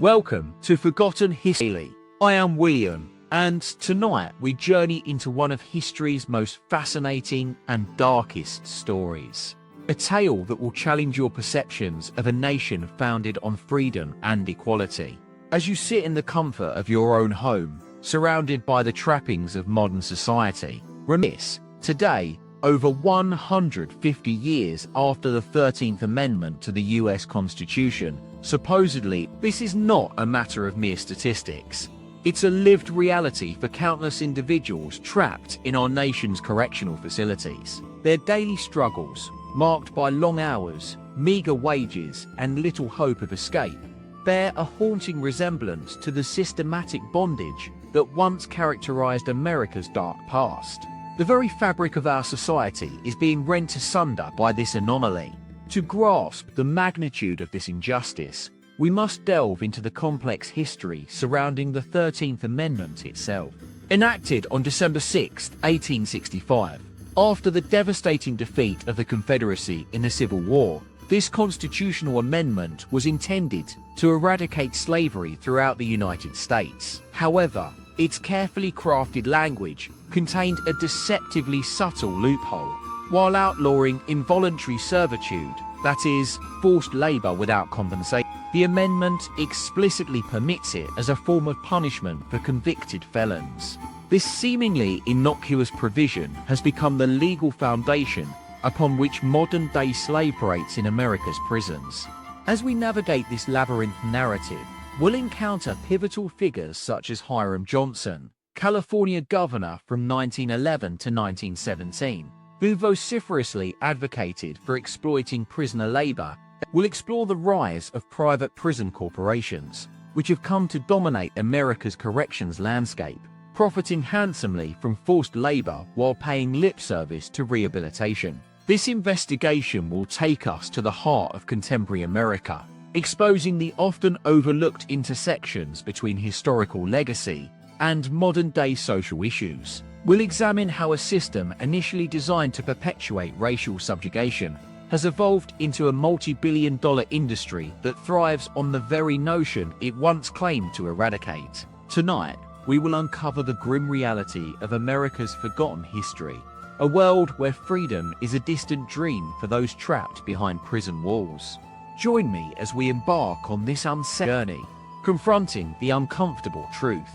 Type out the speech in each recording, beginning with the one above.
Welcome to Forgotten History. I am William, and tonight we journey into one of history's most fascinating and darkest stories. A tale that will challenge your perceptions of a nation founded on freedom and equality. As you sit in the comfort of your own home, surrounded by the trappings of modern society, reminisce, today, over 150 years after the 13th Amendment to the US Constitution, supposedly, this is not a matter of mere statistics. It's a lived reality for countless individuals trapped in our nation's correctional facilities. Their daily struggles, marked by long hours, meager wages, and little hope of escape, bear a haunting resemblance to the systematic bondage that once characterized America's dark past. The very fabric of our society is being rent asunder by this anomaly. To grasp the magnitude of this injustice, we must delve into the complex history surrounding the 13th Amendment itself. Enacted on December 6, 1865, after the devastating defeat of the Confederacy in the Civil War, this constitutional amendment was intended to eradicate slavery throughout the United States. However, its carefully crafted language contained a deceptively subtle loophole. While outlawing involuntary servitude, that is, forced labor without compensation, the amendment explicitly permits it as a form of punishment for convicted felons. This seemingly innocuous provision has become the legal foundation upon which modern-day slave operates in America's prisons. As we navigate this labyrinth narrative, we'll encounter pivotal figures such as Hiram Johnson, California governor from 1911 to 1917, who vociferously advocated for exploiting prisoner labor. We'll explore the rise of private prison corporations, which have come to dominate America's corrections landscape, profiting handsomely from forced labor while paying lip service to rehabilitation. This investigation will take us to the heart of contemporary America, exposing the often overlooked intersections between historical legacy and modern-day social issues. We'll examine how a system initially designed to perpetuate racial subjugation has evolved into a multi-billion-dollar industry that thrives on the very notion it once claimed to eradicate. Tonight, we will uncover the grim reality of America's forgotten history, a world where freedom is a distant dream for those trapped behind prison walls. Join me as we embark on this unsettling journey, confronting the uncomfortable truth.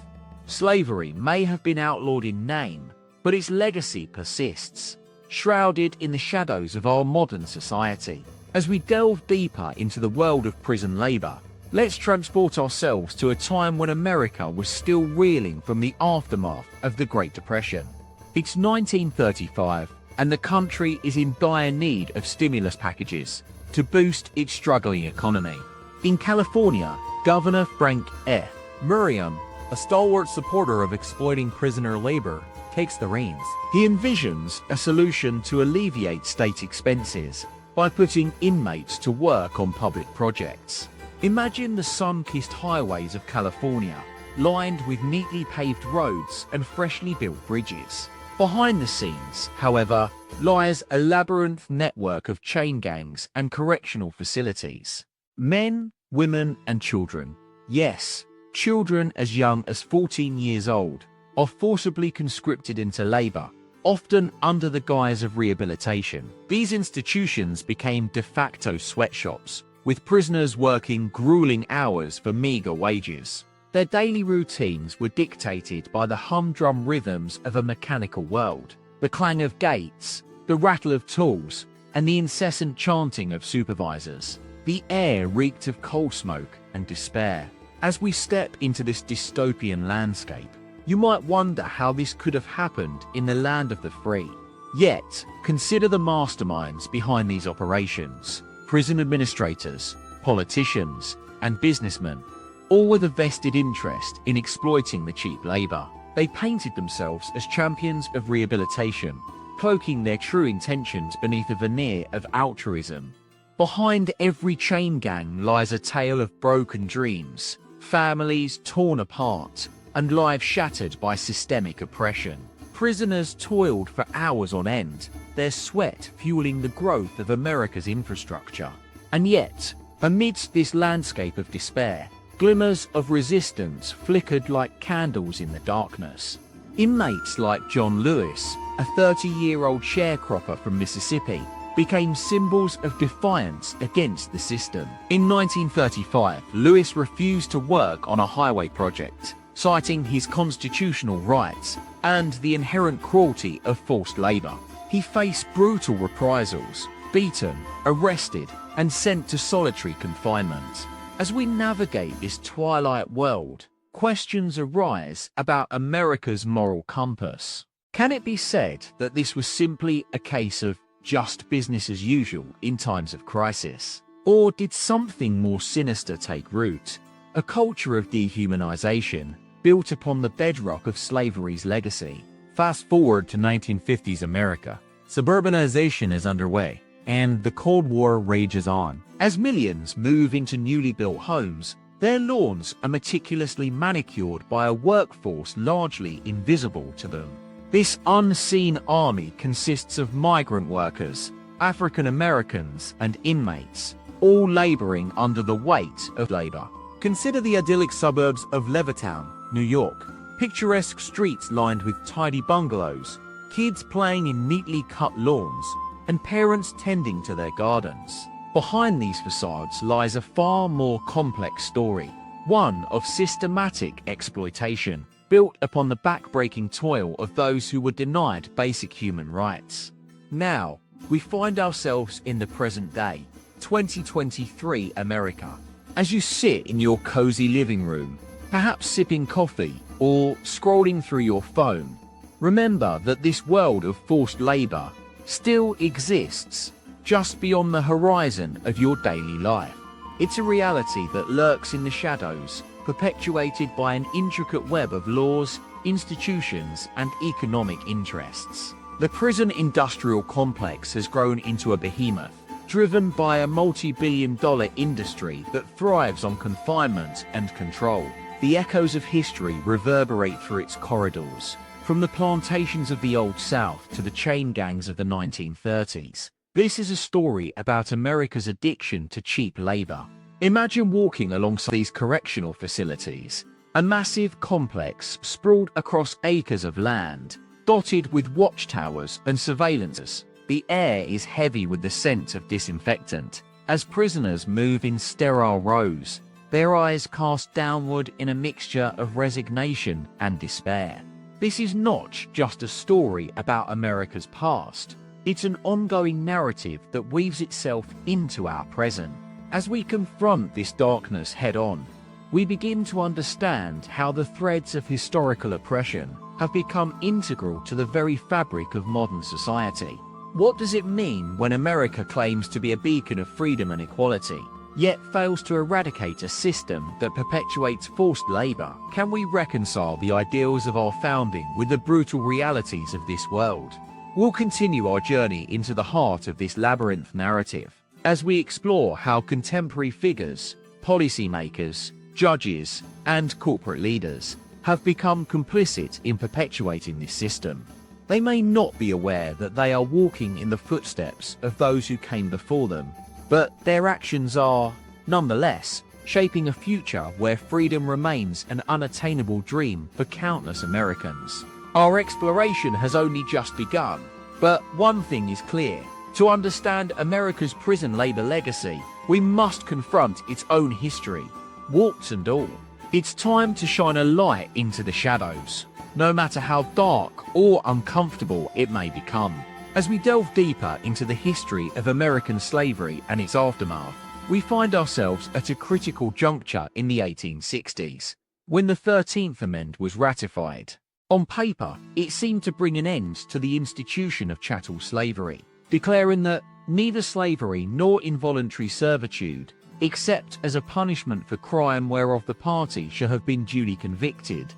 Slavery may have been outlawed in name, but its legacy persists, shrouded in the shadows of our modern society. As we delve deeper into the world of prison labor, let's transport ourselves to a time when America was still reeling from the aftermath of the Great Depression. It's 1935, and the country is in dire need of stimulus packages to boost its struggling economy. In California, Governor Frank F. Merriam, a stalwart supporter of exploiting prisoner labor, takes the reins. He envisions a solution to alleviate state expenses by putting inmates to work on public projects. Imagine the sun-kissed highways of California, lined with neatly paved roads and freshly built bridges. Behind the scenes, however, lies a labyrinth network of chain gangs and correctional facilities. Men, women, and children, yes, children as young as 14 years old, are forcibly conscripted into labor, often under the guise of rehabilitation. These institutions became de facto sweatshops, with prisoners working grueling hours for meager wages. Their daily routines were dictated by the humdrum rhythms of a mechanical world, the clang of gates, the rattle of tools, and the incessant chanting of supervisors. The air reeked of coal smoke and despair. As we step into this dystopian landscape, you might wonder how this could have happened in the land of the free. Yet, consider the masterminds behind these operations: prison administrators, politicians, and businessmen, all with a vested interest in exploiting the cheap labor. They painted themselves as champions of rehabilitation, cloaking their true intentions beneath a veneer of altruism. Behind every chain gang lies a tale of broken dreams, families torn apart, and lives shattered by systemic oppression. Prisoners toiled for hours on end, their sweat fueling the growth of America's infrastructure. And yet, amidst this landscape of despair, Glimmers of resistance flickered like candles in the darkness. Inmates like John Lewis, a 30-year-old sharecropper from Mississippi, became symbols of defiance against the system. In 1935, Lewis refused to work on a highway project, citing his constitutional rights and the inherent cruelty of forced labor. He faced brutal reprisals, beaten, arrested, and sent to solitary confinement. As we navigate this twilight world, questions arise about America's moral compass. Can it be said that this was simply a case of just business as usual in times of crisis? Or did something more sinister take root? A culture of dehumanization built upon the bedrock of slavery's legacy. Fast forward to 1950s America. Suburbanization is underway, and the Cold War rages on. As millions move into newly built homes, their lawns are meticulously manicured by a workforce largely invisible to them. This unseen army consists of migrant workers, African Americans, and inmates, all laboring under the weight of labor. Consider the idyllic suburbs of Levittown, New York. Picturesque streets lined with tidy bungalows, kids playing in neatly cut lawns, and parents tending to their gardens. Behind these facades lies a far more complex story, one of systematic exploitation, built upon the backbreaking toil of those who were denied basic human rights. Now, we find ourselves in the present day, 2023 America. As you sit in your cozy living room, perhaps sipping coffee or scrolling through your phone, remember that this world of forced labor still exists just beyond the horizon of your daily life. It's a reality that lurks in the shadows, perpetuated by an intricate web of laws, institutions, and economic interests. The prison industrial complex has grown into a behemoth, driven by a multi-billion-dollar industry that thrives on confinement and control. The echoes of history reverberate through its corridors, from the plantations of the Old South to the chain gangs of the 1930s. This is a story about America's addiction to cheap labor. Imagine walking alongside these correctional facilities, a massive complex sprawled across acres of land, dotted with watchtowers and surveillances. The air is heavy with the scent of disinfectant. As prisoners move in sterile rows, their eyes cast downward in a mixture of resignation and despair. This is not just a story about America's past. It's an ongoing narrative that weaves itself into our present. As we confront this darkness head-on, we begin to understand how the threads of historical oppression have become integral to the very fabric of modern society. What does it mean when America claims to be a beacon of freedom and equality, yet fails to eradicate a system that perpetuates forced labor? Can we reconcile the ideals of our founding with the brutal realities of this world? We'll continue our journey into the heart of this labyrinth narrative, as we explore how contemporary figures, policymakers, judges, and corporate leaders have become complicit in perpetuating this system. They may not be aware that they are walking in the footsteps of those who came before them, but their actions are, nonetheless, shaping a future where freedom remains an unattainable dream for countless Americans. Our exploration has only just begun, but one thing is clear. To understand America's prison labor legacy, we must confront its own history, warts and all. It's time to shine a light into the shadows, no matter how dark or uncomfortable it may become. As we delve deeper into the history of American slavery and its aftermath, we find ourselves at a critical juncture in the 1860s, when the 13th Amendment was ratified. On paper, it seemed to bring an end to the institution of chattel slavery, declaring that neither slavery nor involuntary servitude, except as a punishment for crime whereof the party shall have been duly convicted,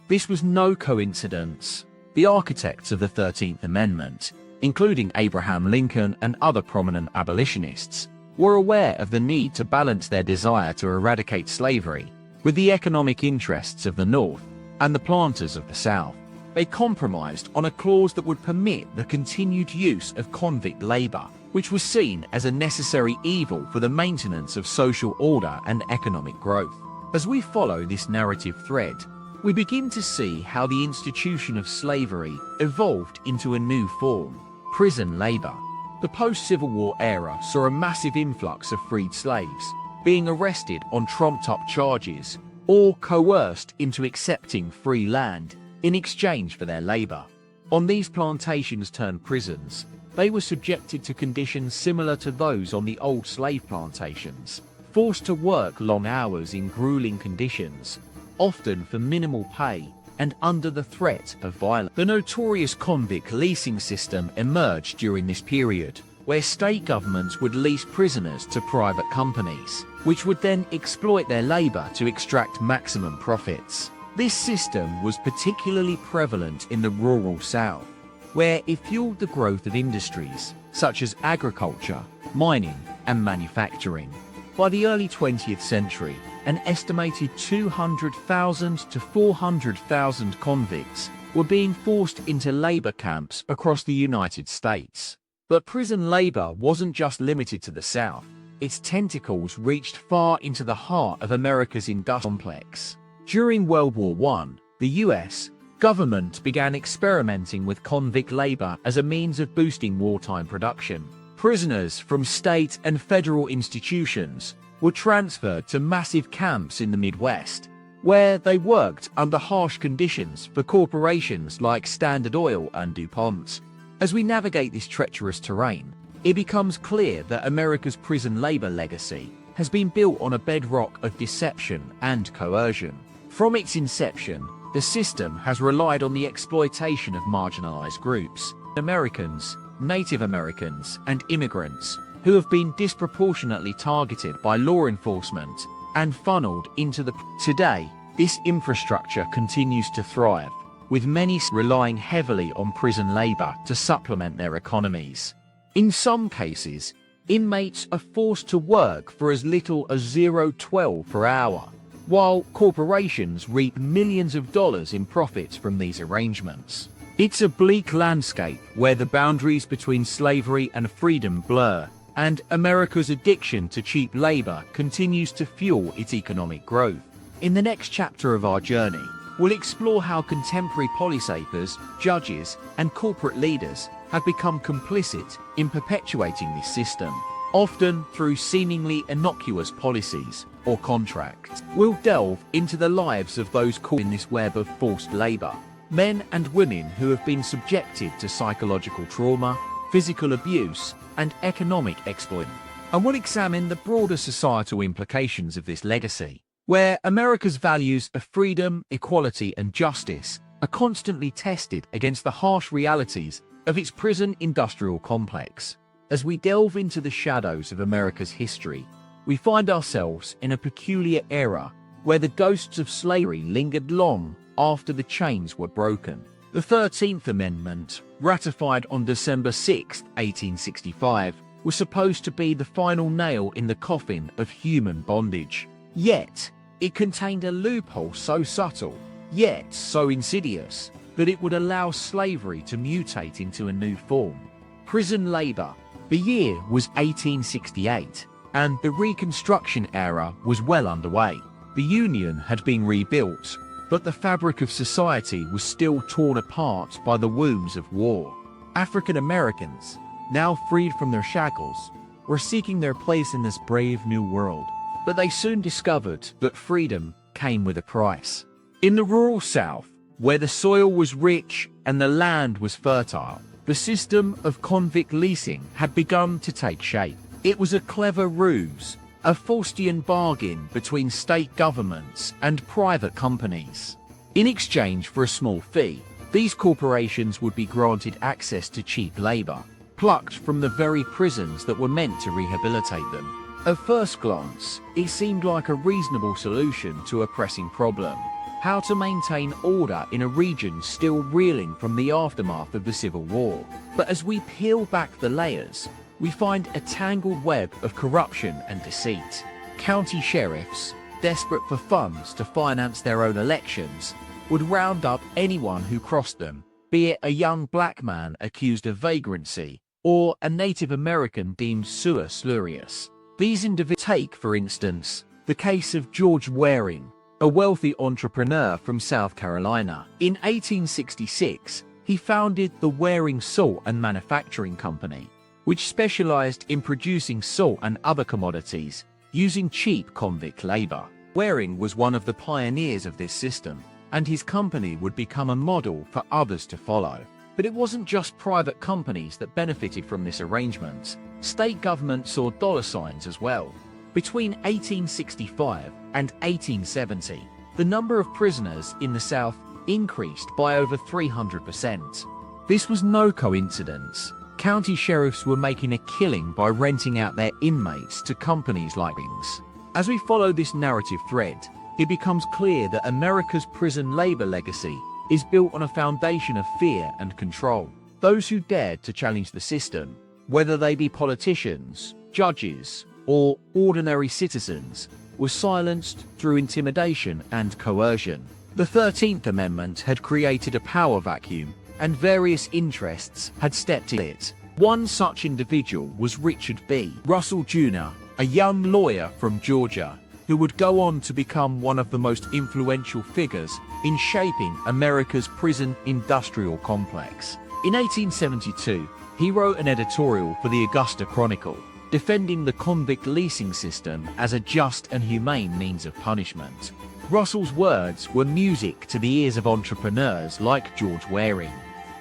This was no coincidence. The architects of the 13th Amendment, including Abraham Lincoln and other prominent abolitionists, were aware of the need to balance their desire to eradicate slavery with the economic interests of the North and the planters of the South. They compromised on a clause that would permit the continued use of convict labor, which was seen as a necessary evil for the maintenance of social order and economic growth. As we follow this narrative thread, we begin to see how the institution of slavery evolved into a new form: prison labor. The post-Civil War era saw a massive influx of freed slaves being arrested on trumped-up charges or coerced into accepting free land in exchange for their labor. On these plantations-turned-prisons, they were subjected to conditions similar to those on the old slave plantations, forced to work long hours in grueling conditions, often for minimal pay and under the threat of violence. The notorious convict leasing system emerged during this period, where state governments would lease prisoners to private companies, which would then exploit their labor to extract maximum profits. This system was particularly prevalent in the rural South, where it fueled the growth of industries such as agriculture, mining, and manufacturing. By the early 20th century, an estimated 200,000 to 400,000 convicts were being forced into labor camps across the United States. But prison labor wasn't just limited to the South. Its tentacles reached far into the heart of America's industrial complex. During World War I, the US government began experimenting with convict labor as a means of boosting wartime production. Prisoners from state and federal institutions were transferred to massive camps in the Midwest, where they worked under harsh conditions for corporations like Standard Oil and DuPont. As we navigate this treacherous terrain, it becomes clear that America's prison labor legacy has been built on a bedrock of deception and coercion. From its inception, the system has relied on the exploitation of marginalized groups, Americans, Native Americans, and immigrants, who have been disproportionately targeted by law enforcement and funneled into the... Today, this infrastructure continues to thrive, with many relying heavily on prison labor to supplement their economies. In some cases, inmates are forced to work for as little as $0.12 per hour, while corporations reap millions of dollars in profits from these arrangements. It's a bleak landscape where the boundaries between slavery and freedom blur, and America's addiction to cheap labor continues to fuel its economic growth. In the next chapter of our journey, we'll explore how contemporary policymakers, judges, and corporate leaders have become complicit in perpetuating this system, often through seemingly innocuous policies or contracts. We'll delve into the lives of those caught in this web of forced labor, men and women who have been subjected to psychological trauma, physical abuse, and economic exploitation. And we'll examine the broader societal implications of this legacy, where America's values of freedom, equality, and justice are constantly tested against the harsh realities of its prison industrial complex. As we delve into the shadows of America's history, we find ourselves in a peculiar era where the ghosts of slavery lingered long after the chains were broken. The 13th Amendment, ratified on December 6, 1865, was supposed to be the final nail in the coffin of human bondage. Yet, it contained a loophole so subtle, yet so insidious, that it would allow slavery to mutate into a new form: prison labor. The year was 1868, and the Reconstruction era was well underway. The Union had been rebuilt, but the fabric of society was still torn apart by the wounds of war. African Americans, now freed from their shackles, were seeking their place in this brave new world. But they soon discovered that freedom came with a price. In the rural South, where the soil was rich and the land was fertile, the system of convict leasing had begun to take shape. It was a clever ruse, a Faustian bargain between state governments and private companies. In exchange for a small fee, these corporations would be granted access to cheap labor, plucked from the very prisons that were meant to rehabilitate them. At first glance, it seemed like a reasonable solution to a pressing problem: how to maintain order in a region still reeling from the aftermath of the Civil War. But as we peel back the layers, we find a tangled web of corruption and deceit. County sheriffs, desperate for funds to finance their own elections, would round up anyone who crossed them, be it a young black man accused of vagrancy or a Native American deemed sua spurious. These individuals take, for instance, The case of George Waring, a wealthy entrepreneur from South Carolina. In 1866, he founded the Waring Salt and Manufacturing Company, which specialized in producing salt and other commodities using cheap convict labor. Waring was one of the pioneers of this system, and his company would become a model for others to follow. But it wasn't just private companies that benefited from this arrangement. State government saw dollar signs as well. Between 1865 and 1870, the number of prisoners in the South increased by over 300%. This was no coincidence. County sheriffs were making a killing by renting out their inmates to companies like Wings. As we follow this narrative thread, it becomes clear that America's prison labor legacy is built on a foundation of fear and control. Those who dared to challenge the system, whether they be politicians, judges, or ordinary citizens, were silenced through intimidation and coercion. The 13th Amendment had created a power vacuum, and various interests had stepped in it. One such individual was Richard B. Russell Jr., a young lawyer from Georgia, who would go on to become one of the most influential figures in shaping America's prison industrial complex. In 1872, he wrote an editorial for the Augusta Chronicle, defending the convict leasing system as a just and humane means of punishment. Russell's words were music to the ears of entrepreneurs like George Waring,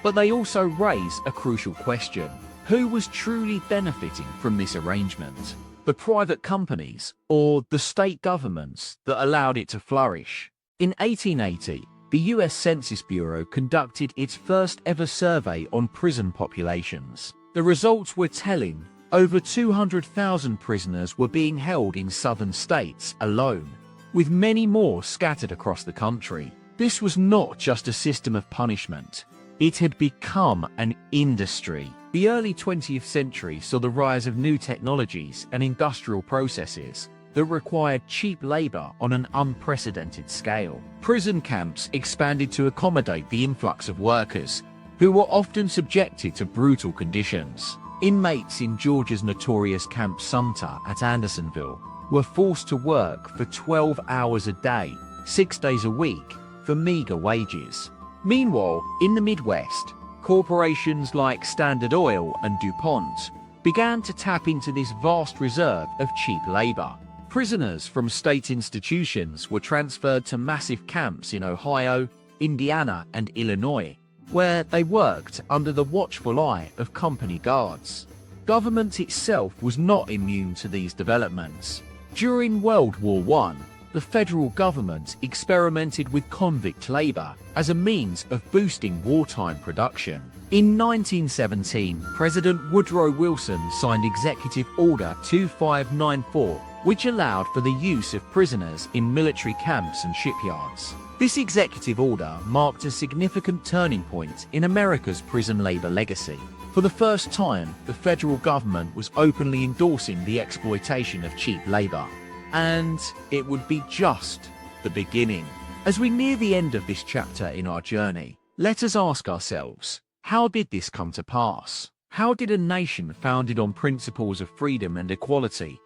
but they also raise a crucial question. Who was truly benefiting from this arrangement? The private companies or the state governments that allowed it to flourish? In 1880, the US Census Bureau conducted its first ever survey on prison populations. The results were telling. Over 200,000 prisoners were being held in southern states alone, with many more scattered across the country. This was not just a system of punishment. It had become an industry. The early 20th century saw the rise of new technologies and industrial processes that required cheap labor on an unprecedented scale. Prison camps expanded to accommodate the influx of workers, who were often subjected to brutal conditions. Inmates in Georgia's notorious Camp Sumter at Andersonville were forced to work for 12 hours a day, 6 days a week, for meager wages. Meanwhile, in the Midwest, corporations like Standard Oil and DuPont began to tap into this vast reserve of cheap labor. Prisoners from state institutions were transferred to massive camps in Ohio, Indiana, and Illinois, where they worked under the watchful eye of company guards. Government itself was not immune to these developments. During World War I, the federal government experimented with convict labor as a means of boosting wartime production. In 1917, President Woodrow Wilson signed Executive Order 2594, which allowed for the use of prisoners in military camps and shipyards. This executive order marked a significant turning point in America's prison labor legacy. For the first time, the federal government was openly endorsing the exploitation of cheap labor. And it would be just the beginning. As we near the end of this chapter in our journey, let us ask ourselves, how did this come to pass? How did a nation founded on principles of freedom and equality,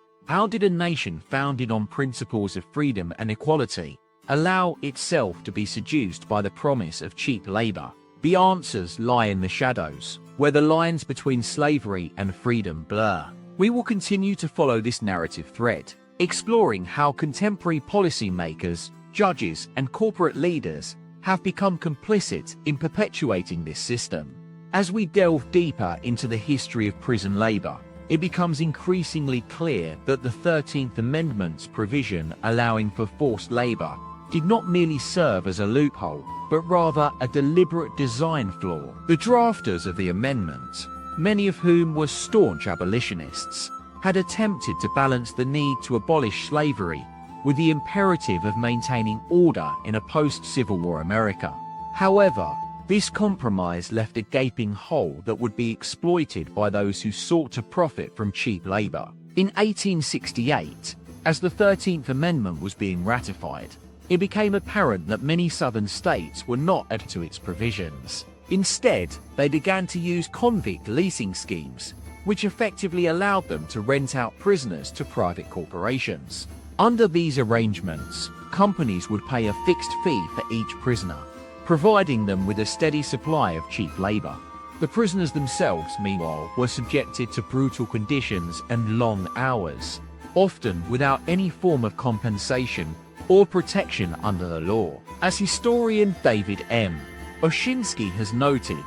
allow itself to be seduced by the promise of cheap labor? The answers lie in the shadows, where the lines between slavery and freedom blur. We will continue to follow this narrative thread, exploring how contemporary policymakers, judges, and corporate leaders have become complicit in perpetuating this system. As we delve deeper into the history of prison labor, it becomes increasingly clear that the 13th Amendment's provision allowing for forced labor did not merely serve as a loophole, but rather a deliberate design flaw. The drafters of the amendment, many of whom were staunch abolitionists, had attempted to balance the need to abolish slavery with the imperative of maintaining order in a post-Civil War America. However, this compromise left a gaping hole that would be exploited by those who sought to profit from cheap labor. In 1868, as the 13th Amendment was being ratified, it became apparent that many southern states were not adhering to its provisions. Instead, they began to use convict leasing schemes, which effectively allowed them to rent out prisoners to private corporations. Under these arrangements, companies would pay a fixed fee for each prisoner, providing them with a steady supply of cheap labor. The prisoners themselves, meanwhile, were subjected to brutal conditions and long hours, often without any form of compensation or protection under the law. As historian David M. Oshinsky has noted,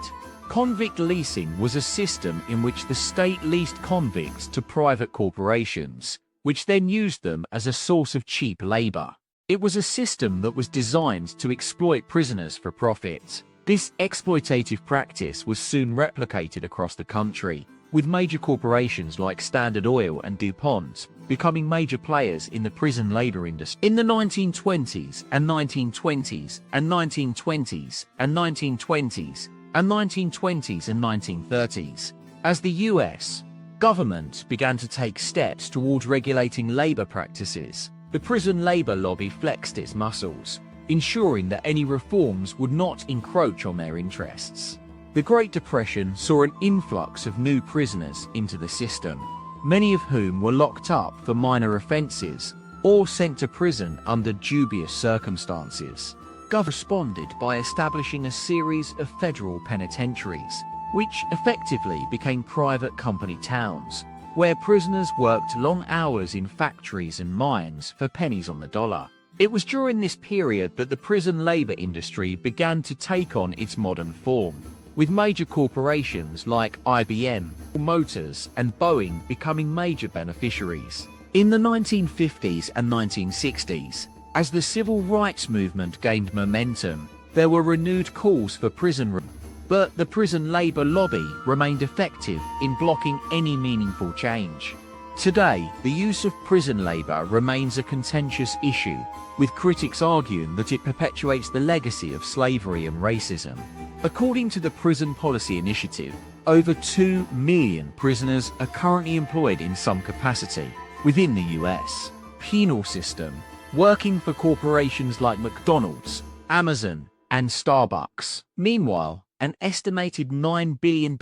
convict leasing was a system in which the state leased convicts to private corporations, which then used them as a source of cheap labor. It was a system that was designed to exploit prisoners for profit. This exploitative practice was soon replicated across the country, with major corporations like Standard Oil and DuPont becoming major players in the prison labor industry. In the 1920s and 1920s and 1920s and 1920s and 1920s and 1930s, as the US government began to take steps towards regulating labor practices, the prison labor lobby flexed its muscles, ensuring that any reforms would not encroach on their interests. The Great Depression saw an influx of new prisoners into the system, many of whom were locked up for minor offences or sent to prison under dubious circumstances. Government responded by establishing a series of federal penitentiaries, which effectively became private company towns, where prisoners worked long hours in factories and mines for pennies on the dollar. It was during this period that the prison labor industry began to take on its modern form, with major corporations like IBM, Motors, and Boeing becoming major beneficiaries. In the 1950s and 1960s, as the civil rights movement gained momentum, there were renewed calls for prison reform, but the prison labor lobby remained effective in blocking any meaningful change. Today, the use of prison labor remains a contentious issue, with critics arguing that it perpetuates the legacy of slavery and racism. According to the Prison Policy Initiative, over 2 million prisoners are currently employed in some capacity within the US penal system, working for corporations like McDonald's, Amazon, and Starbucks. Meanwhile, an estimated $9 billion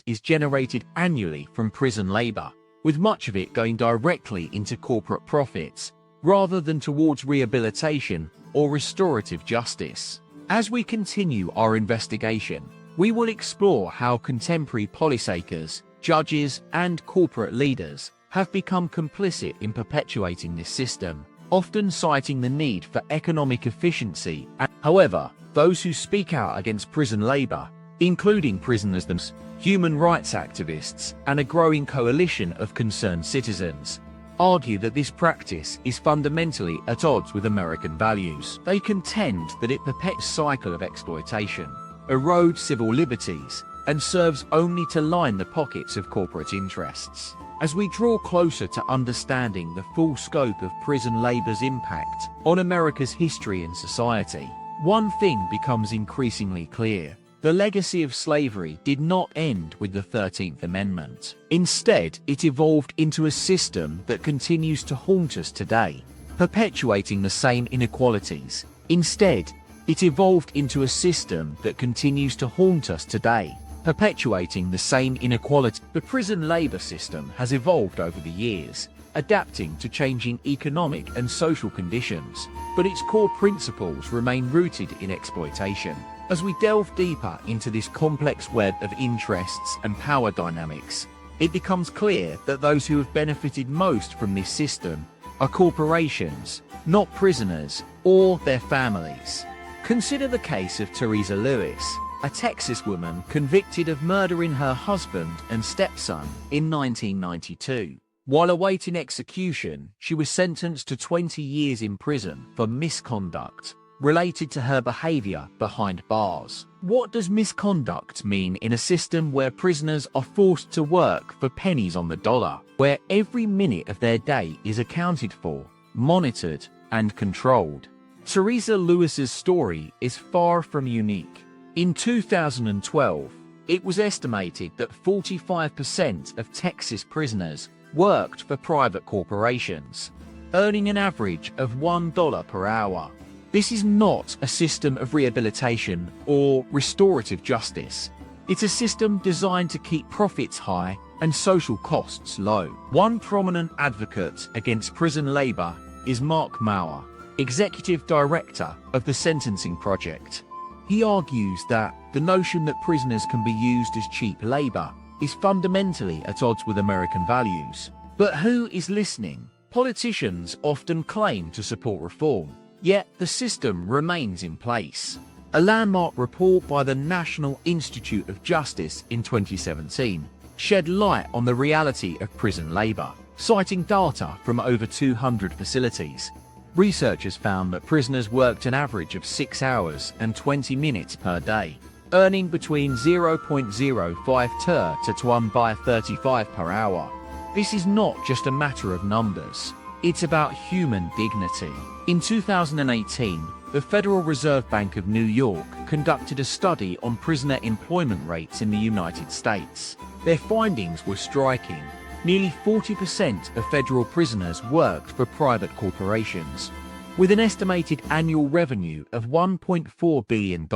is generated annually from prison labor, with much of it going directly into corporate profits, rather than towards rehabilitation or restorative justice. As we continue our investigation, we will explore how contemporary policymakers, judges, and corporate leaders have become complicit in perpetuating this system, often citing the need for economic efficiency. However, those who speak out against prison labor, including prisoners themselves, human rights activists, and a growing coalition of concerned citizens, argue that this practice is fundamentally at odds with American values. They contend that it perpetuates a cycle of exploitation, erodes civil liberties, and serves only to line the pockets of corporate interests. As we draw closer to understanding the full scope of prison labor's impact on America's history and society, one thing becomes increasingly clear. The legacy of slavery did not end with the 13th Amendment. Instead, it evolved into a system that continues to haunt us today, perpetuating the same inequalities. Instead, it evolved into a system that continues to haunt us today, perpetuating the same inequality. The prison labor system has evolved over the years, adapting to changing economic and social conditions, but its core principles remain rooted in exploitation. As we delve deeper into this complex web of interests and power dynamics, it becomes clear that those who have benefited most from this system are corporations, not prisoners or their families. Consider the case of Teresa Lewis, a Texas woman convicted of murdering her husband and stepson in 1992. While awaiting execution, she was sentenced to 20 years in prison for misconduct related to her behavior behind bars. What does misconduct mean in a system where prisoners are forced to work for pennies on the dollar, where every minute of their day is accounted for, monitored, and controlled? Teresa Lewis's story is far from unique. In 2012, it was estimated that 45% of Texas prisoners worked for private corporations, earning an average of $1 per hour. This is not a system of rehabilitation or restorative justice. It's a system designed to keep profits high and social costs low. One prominent advocate against prison labor is Mark Maurer, Executive Director of the Sentencing Project. He argues that the notion that prisoners can be used as cheap labor is fundamentally at odds with American values. But who is listening? Politicians often claim to support reform, yet the system remains in place. A landmark report by the National Institute of Justice in 2017 shed light on the reality of prison labor, citing data from over 200 facilities. Researchers found that prisoners worked an average of 6 hours and 20 minutes per day, earning between 0.05 ter to 1/35 per hour. This is not just a matter of numbers, it's about human dignity. In 2018, the Federal Reserve Bank of New York conducted a study on prisoner employment rates in the United States. Their findings were striking. Nearly 40% of federal prisoners worked for private corporations, with an estimated annual revenue of $1.4 billion.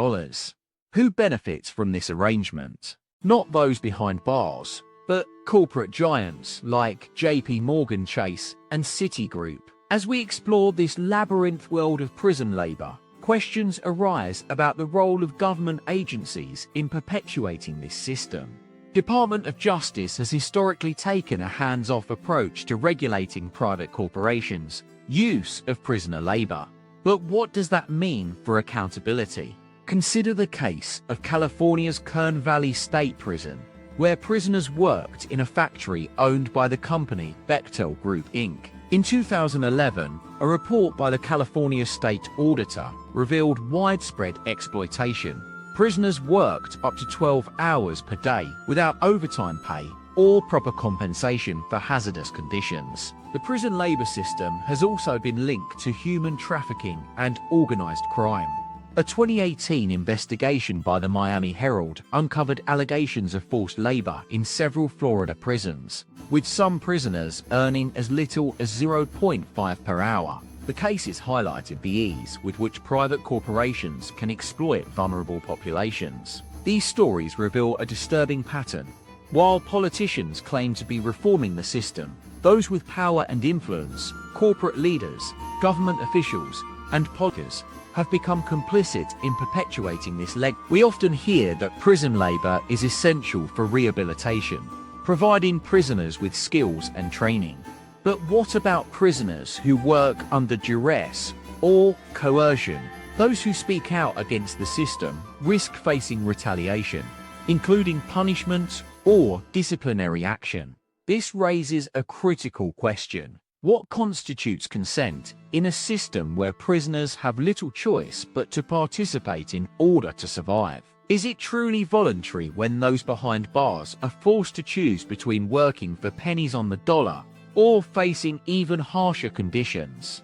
Who benefits from this arrangement? Not those behind bars, but corporate giants like JP Morgan Chase and Citigroup. As we explore this labyrinth world of prison labor, questions arise about the role of government agencies in perpetuating this system. Department of Justice has historically taken a hands-off approach to regulating private corporations' use of prisoner labor. But what does that mean for accountability? Consider the case of California's Kern Valley State Prison, where prisoners worked in a factory owned by the company Bechtel Group Inc. In 2011, a report by the California State Auditor revealed widespread exploitation. Prisoners worked up to 12 hours per day without overtime pay or proper compensation for hazardous conditions. The prison labor system has also been linked to human trafficking and organized crime. A 2018 investigation by the Miami Herald uncovered allegations of forced labor in several Florida prisons, with some prisoners earning as little as 0.5 per hour. The cases highlighted the ease with which private corporations can exploit vulnerable populations. These stories reveal a disturbing pattern. While politicians claim to be reforming the system, those with power and influence, corporate leaders, government officials, and politicians have become complicit in perpetuating this legacy. We often hear that prison labor is essential for rehabilitation, providing prisoners with skills and training. But what about prisoners who work under duress or coercion? Those who speak out against the system risk facing retaliation, including punishment or disciplinary action. This raises a critical question. What constitutes consent in a system where prisoners have little choice but to participate in order to survive? Is it truly voluntary when those behind bars are forced to choose between working for pennies on the dollar or facing even harsher conditions?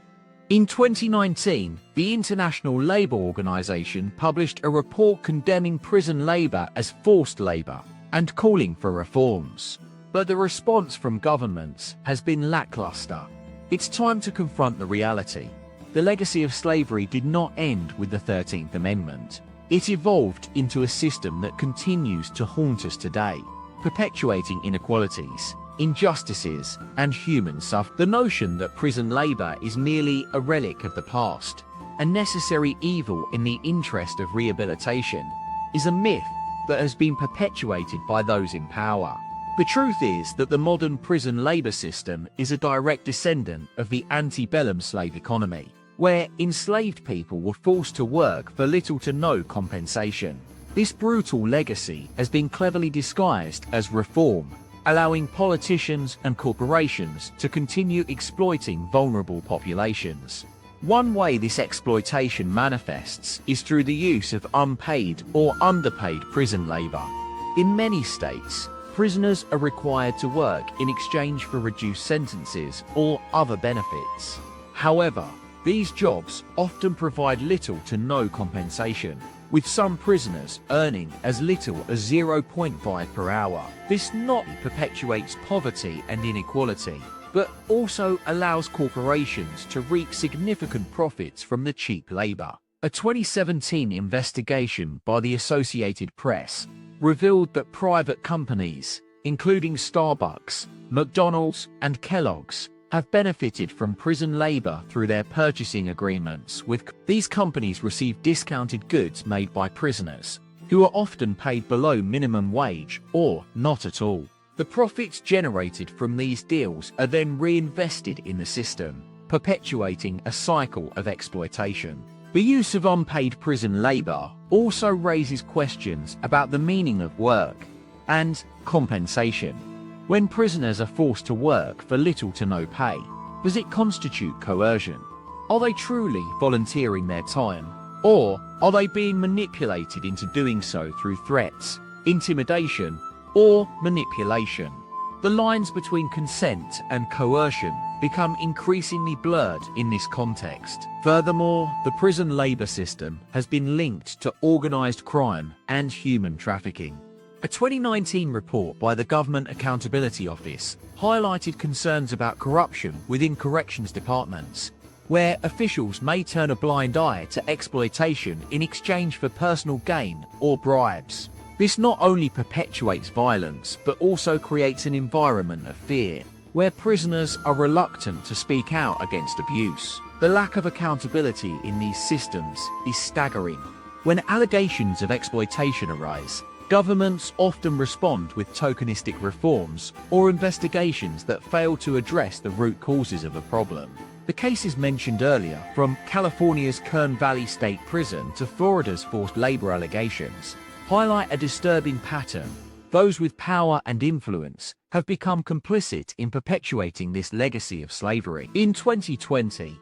In 2019, the International Labour Organization published a report condemning prison labor as forced labor and calling for reforms. But the response from governments has been lackluster. It's time to confront the reality. The legacy of slavery did not end with the 13th Amendment. It evolved into a system that continues to haunt us today, perpetuating inequalities, injustices, and human suffering. The notion that prison labor is merely a relic of the past, a necessary evil in the interest of rehabilitation, is a myth that has been perpetuated by those in power. The truth is that the modern prison labor system is a direct descendant of the antebellum slave economy, where enslaved people were forced to work for little to no compensation. This brutal legacy has been cleverly disguised as reform, allowing politicians and corporations to continue exploiting vulnerable populations. One way this exploitation manifests is through the use of unpaid or underpaid prison labor. In many states, prisoners are required to work in exchange for reduced sentences or other benefits. However, these jobs often provide little to no compensation, with some prisoners earning as little as 0.5 per hour. This not only perpetuates poverty and inequality, but also allows corporations to reap significant profits from the cheap labor. A 2017 investigation by the Associated Press revealed that private companies, including Starbucks, McDonald's, and Kellogg's, have benefited from prison labor through their purchasing agreements with these companies receive discounted goods made by prisoners, who are often paid below minimum wage or not at all. The profits generated from these deals are then reinvested in the system, perpetuating a cycle of exploitation. The use of unpaid prison labor also raises questions about the meaning of work and compensation. When prisoners are forced to work for little to no pay, does it constitute coercion? Are they truly volunteering their time, or are they being manipulated into doing so through threats, intimidation, or manipulation? The lines between consent and coercion become increasingly blurred in this context. Furthermore, the prison labor system has been linked to organized crime and human trafficking. A 2019 report by the Government Accountability Office highlighted concerns about corruption within corrections departments, where officials may turn a blind eye to exploitation in exchange for personal gain or bribes. This not only perpetuates violence, but also creates an environment of fear, where prisoners are reluctant to speak out against abuse. The lack of accountability in these systems is staggering. When allegations of exploitation arise, governments often respond with tokenistic reforms or investigations that fail to address the root causes of a problem. The cases mentioned earlier, from California's Kern Valley State Prison to Florida's forced labor allegations, highlight a disturbing pattern. Those with power and influence have become complicit in perpetuating this legacy of slavery. In 2020,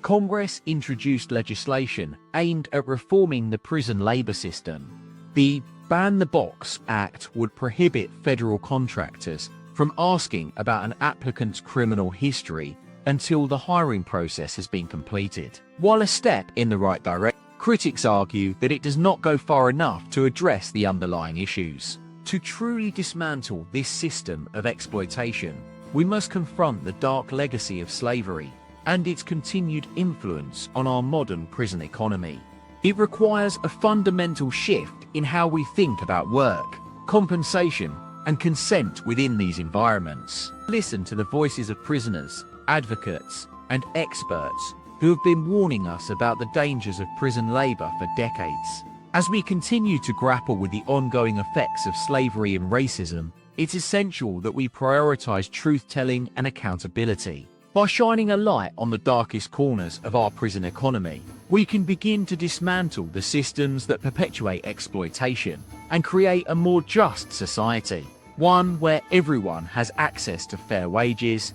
Congress introduced legislation aimed at reforming the prison labor system. The Ban the Box Act would prohibit federal contractors from asking about an applicant's criminal history until the hiring process has been completed. While a step in the right direction, critics argue that it does not go far enough to address the underlying issues. To truly dismantle this system of exploitation, we must confront the dark legacy of slavery and its continued influence on our modern prison economy. It requires a fundamental shift in how we think about work, compensation, and consent within these environments. Listen to the voices of prisoners, advocates, and experts who have been warning us about the dangers of prison labor for decades. As we continue to grapple with the ongoing effects of slavery and racism, it's essential that we prioritize truth-telling and accountability. By shining a light on the darkest corners of our prison economy, we can begin to dismantle the systems that perpetuate exploitation and create a more just society, one where everyone has access to fair wages.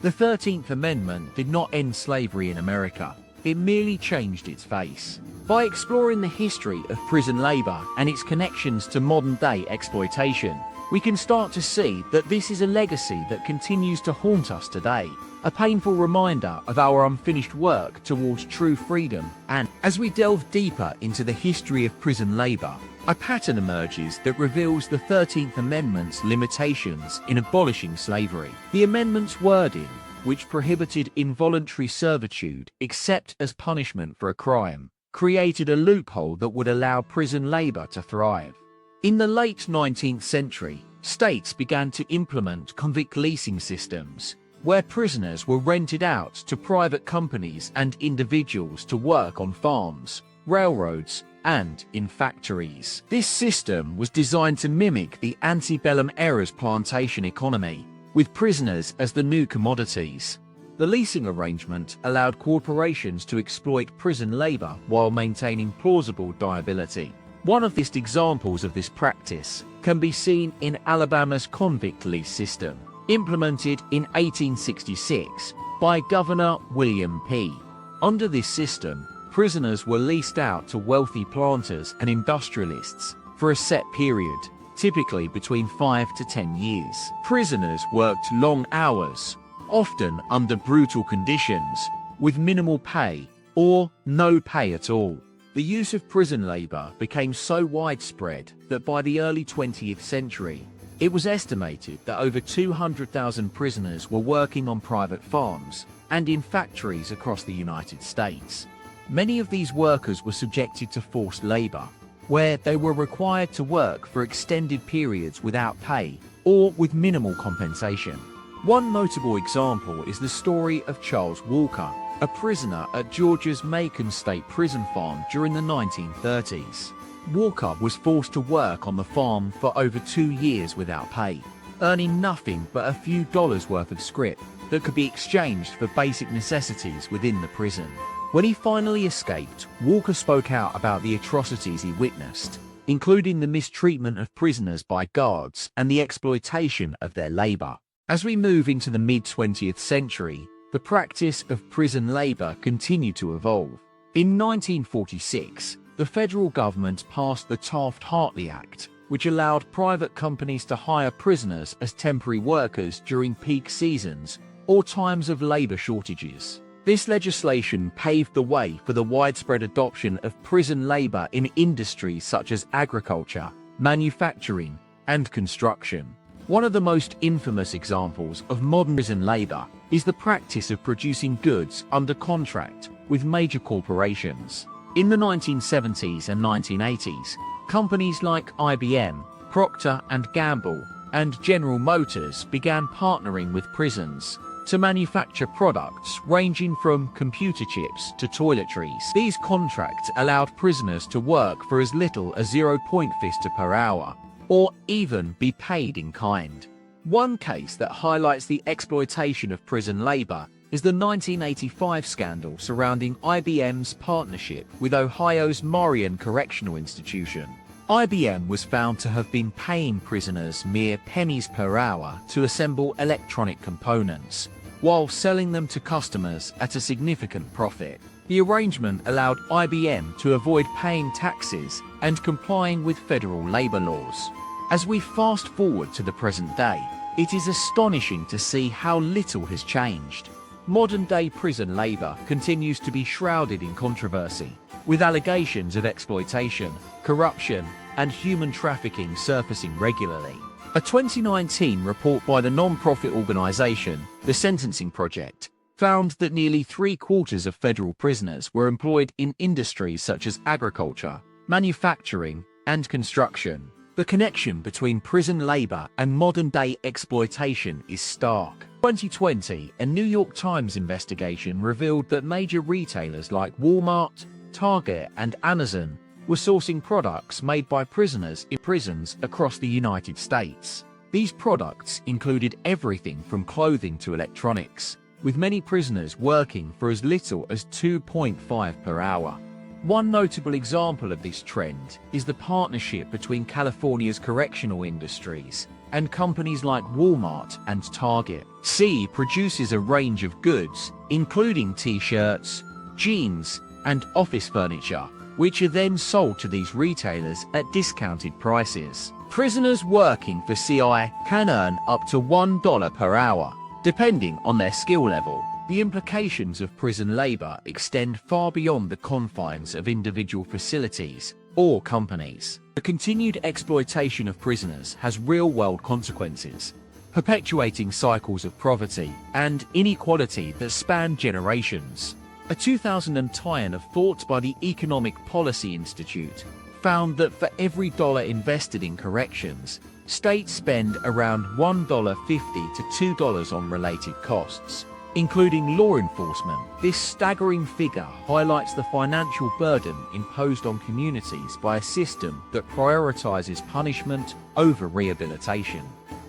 The 13th Amendment did not end slavery in America, it merely changed its face. By exploring the history of prison labor and its connections to modern-day exploitation, we can start to see that this is a legacy that continues to haunt us today, a painful reminder of our unfinished work towards true freedom. And as we delve deeper into the history of prison labor, a pattern emerges that reveals the 13th Amendment's limitations in abolishing slavery. The amendment's wording, which prohibited involuntary servitude except as punishment for a crime, created a loophole that would allow prison labor to thrive. In the late 19th century, states began to implement convict leasing systems, where prisoners were rented out to private companies and individuals to work on farms, railroads, and in factories. This system was designed to mimic the antebellum era's plantation economy, with prisoners as the new commodities. The leasing arrangement allowed corporations to exploit prison labor while maintaining plausible liability. One of the best examples of this practice can be seen in Alabama's convict lease system, implemented in 1866 by Governor William P. Under this system, prisoners were leased out to wealthy planters and industrialists for a set period, typically between 5 to 10 years. Prisoners worked long hours, often under brutal conditions, with minimal pay or no pay at all. The use of prison labor became so widespread that by the early 20th century, it was estimated that over 200,000 prisoners were working on private farms and in factories across the United States. Many of these workers were subjected to forced labor, where they were required to work for extended periods without pay or with minimal compensation. One notable example is the story of Charles Walker, a prisoner at Georgia's Macon State Prison Farm during the 1930s. Walker was forced to work on the farm for over 2 years without pay, earning nothing but a few dollars worth of scrip that could be exchanged for basic necessities within the prison. When he finally escaped, Walker spoke out about the atrocities he witnessed, including the mistreatment of prisoners by guards and the exploitation of their labor. As we move into the mid-20th century, the practice of prison labor continued to evolve. In 1946, the federal government passed the Taft-Hartley Act, which allowed private companies to hire prisoners as temporary workers during peak seasons or times of labor shortages. This legislation paved the way for the widespread adoption of prison labor in industries such as agriculture, manufacturing, and construction. One of the most infamous examples of modern prison labor is the practice of producing goods under contract with major corporations. In the 1970s and 1980s, companies like IBM, Procter & Gamble, and General Motors began partnering with prisons to manufacture products ranging from computer chips to toiletries. These contracts allowed prisoners to work for as little as 0.50 per hour, or even be paid in kind. One case that highlights the exploitation of prison labor is the 1985 scandal surrounding IBM's partnership with Ohio's Marion Correctional Institution. IBM was found to have been paying prisoners mere pennies per hour to assemble electronic components, while selling them to customers at a significant profit. The arrangement allowed IBM to avoid paying taxes and complying with federal labor laws. As we fast forward to the present day, it is astonishing to see how little has changed. Modern-day prison labor continues to be shrouded in controversy, with allegations of exploitation, corruption, and human trafficking surfacing regularly. A 2019 report by the non-profit organization, The Sentencing Project, found that nearly 3/4 of federal prisoners were employed in industries such as agriculture, manufacturing, and construction. The connection between prison labor and modern-day exploitation is stark. 2020, a New York Times investigation revealed that major retailers like Walmart, Target, and Amazon were sourcing products made by prisoners in prisons across the United States. These products included everything from clothing to electronics, with many prisoners working for as little as 2.5 per hour. One notable example of this trend is the partnership between California's correctional industries and companies like Walmart and Target. C produces a range of goods, including t-shirts, jeans, and office furniture, which are then sold to these retailers at discounted prices. Prisoners working for CI can earn up to $1 per hour, depending on their skill level. The implications of prison labor extend far beyond the confines of individual facilities or companies. The continued exploitation of prisoners has real-world consequences, perpetuating cycles of poverty and inequality that span generations. A 2010 of thought by the Economic Policy Institute found that for every dollar invested in corrections, states spend around $1.50 to $2 on related costs, including law enforcement. This staggering figure highlights the financial burden imposed on communities by a system that prioritizes punishment over rehabilitation.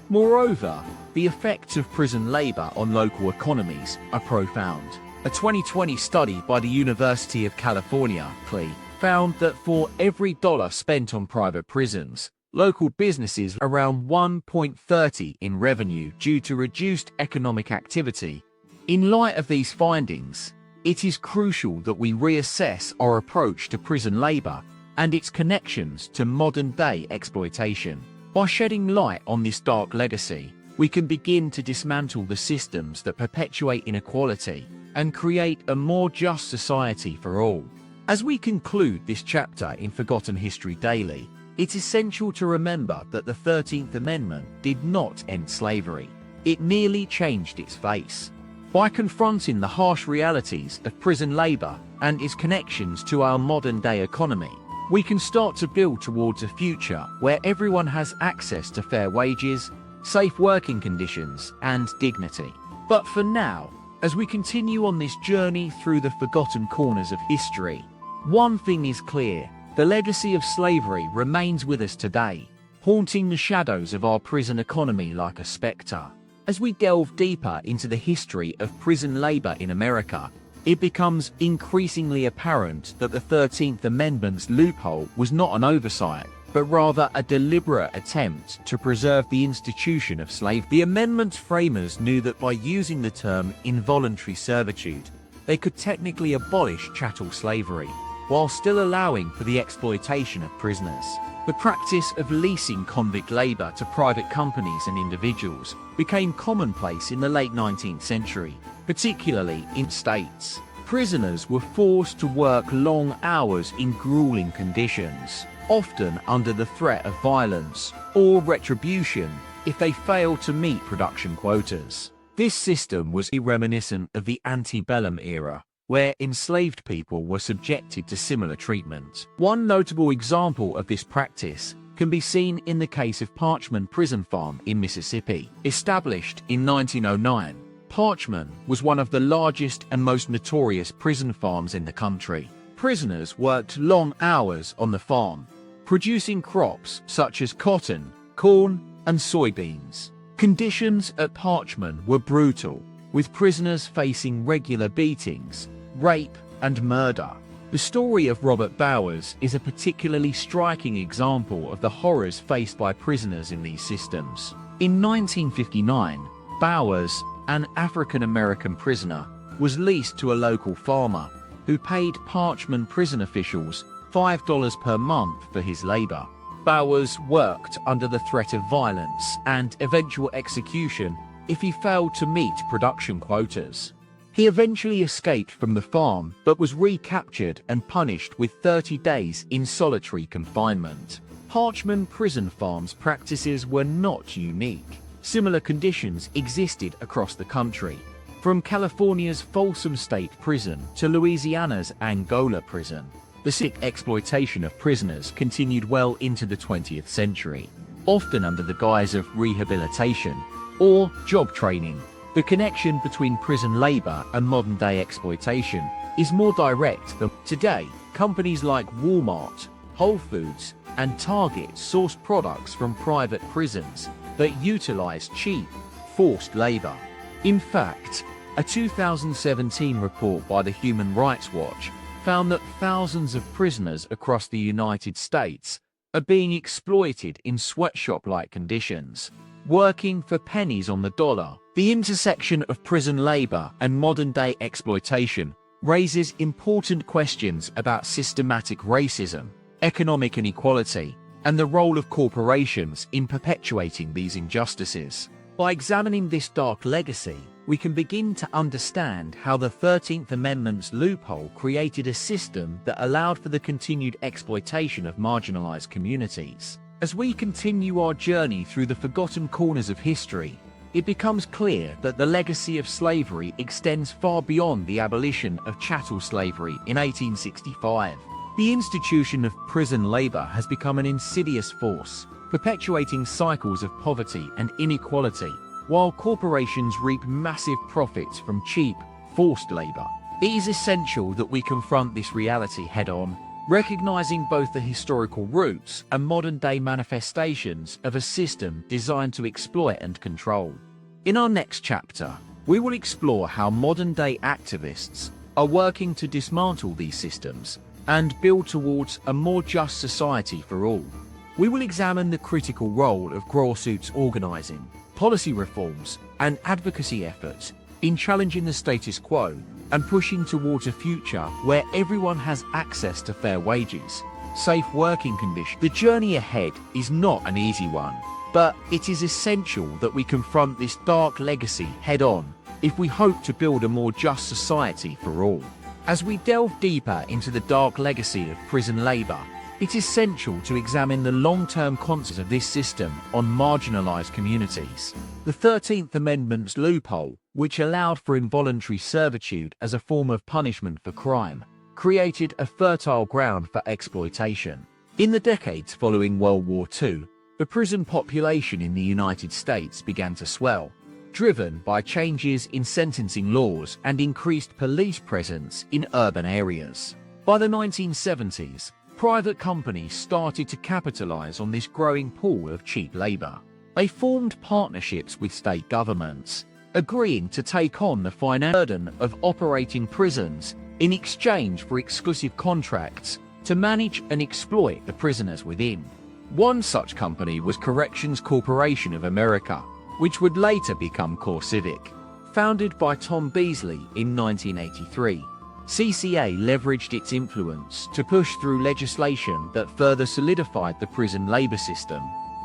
Moreover, the effects of prison labor on local economies are profound. A 2020 study by the University of California, CLE, found that for every dollar spent on private prisons, local businesses around 1.30 in revenue due to reduced economic activity. In light of these findings, it is crucial that we reassess our approach to prison labor and its connections to modern-day exploitation. By shedding light on this dark legacy, we can begin to dismantle the systems that perpetuate inequality and create a more just society for all. As we conclude this chapter in Forgotten History Daily, it's essential to remember that the 13th Amendment did not end slavery. It merely changed its face. By confronting the harsh realities of prison labor and its connections to our modern-day economy, we can start to build towards a future where everyone has access to fair wages, safe working conditions, and dignity. But for now, as we continue on this journey through the forgotten corners of history, one thing is clear: the legacy of slavery remains with us today, haunting the shadows of our prison economy like a spectre. As we delve deeper into the history of prison labor in America, it becomes increasingly apparent that the 13th Amendment's loophole was not an oversight, but rather a deliberate attempt to preserve the institution of slavery. The amendment's framers knew that by using the term involuntary servitude, they could technically abolish chattel slavery, while still allowing for the exploitation of prisoners. The practice of leasing convict labor to private companies and individuals became commonplace in the late 19th century, particularly in states. Prisoners were forced to work long hours in grueling conditions, often under the threat of violence or retribution if they failed to meet production quotas. This system was reminiscent of the antebellum era, where enslaved people were subjected to similar treatment. One notable example of this practice can be seen in the case of Parchman Prison Farm in Mississippi. Established in 1909, Parchman was one of the largest and most notorious prison farms in the country. Prisoners worked long hours on the farm, producing crops such as cotton, corn, and soybeans. Conditions at Parchman were brutal, with prisoners facing regular beatings, rape, and murder. The story of Robert Bowers is a particularly striking example of the horrors faced by prisoners in these systems. In 1959, Bowers, an African-American prisoner, was leased to a local farmer, who paid Parchman prison officials $5 per month for his labor. Bowers worked under the threat of violence and eventual execution if he failed to meet production quotas. He eventually escaped from the farm, but was recaptured and punished with 30 days in solitary confinement. Parchman Prison Farm's practices were not unique. Similar conditions existed across the country, from California's Folsom State Prison to Louisiana's Angola Prison. The sick exploitation of prisoners continued well into the 20th century, often under the guise of rehabilitation or job training. The connection between prison labor and modern-day exploitation is more direct than today. Companies like Walmart, Whole Foods, and Target source products from private prisons that utilize cheap, forced labor. In fact, a 2017 report by the Human Rights Watch found that thousands of prisoners across the United States are being exploited in sweatshop-like conditions, working for pennies on the dollar. The intersection of prison labor and modern-day exploitation raises important questions about systematic racism, economic inequality, and the role of corporations in perpetuating these injustices. By examining this dark legacy, we can begin to understand how the 13th Amendment's loophole created a system that allowed for the continued exploitation of marginalized communities. As we continue our journey through the forgotten corners of history, it becomes clear that the legacy of slavery extends far beyond the abolition of chattel slavery in 1865. The institution of prison labor has become an insidious force, perpetuating cycles of poverty and inequality, while corporations reap massive profits from cheap, forced labor. It is essential that we confront this reality head-on, recognizing both the historical roots and modern-day manifestations of a system designed to exploit and control. In our next chapter, we will explore how modern-day activists are working to dismantle these systems and build towards a more just society for all. We will examine the critical role of grassroots organizing, policy reforms, and advocacy efforts in challenging the status quo and pushing towards a future where everyone has access to fair wages, safe working conditions. The journey ahead is not an easy one, but it is essential that we confront this dark legacy head-on if we hope to build a more just society for all. As we delve deeper into the dark legacy of prison labor, it is essential to examine the long-term consequences of this system on marginalized communities. The 13th Amendment's loophole, which allowed for involuntary servitude as a form of punishment for crime, created a fertile ground for exploitation. In the decades following World War II, the prison population in the United States began to swell, driven by changes in sentencing laws and increased police presence in urban areas. By the 1970s, private companies started to capitalize on this growing pool of cheap labor. They formed partnerships with state governments, agreeing to take on the financial burden of operating prisons in exchange for exclusive contracts to manage and exploit the prisoners within. One such company was Corrections Corporation of America, which would later become CoreCivic. Founded by Tom Beasley in 1983, CCA leveraged its influence to push through legislation that further solidified the prison labor system.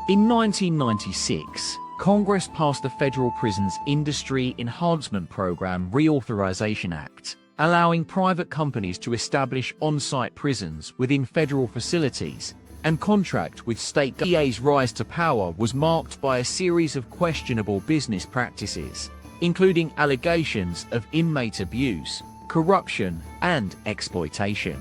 In 1996, Congress passed the Federal Prisons Industry Enhancement Program Reauthorization Act, allowing private companies to establish on-site prisons within federal facilities and contract with state governments. CCA's rise to power was marked by a series of questionable business practices, including allegations of inmate abuse, corruption, and exploitation.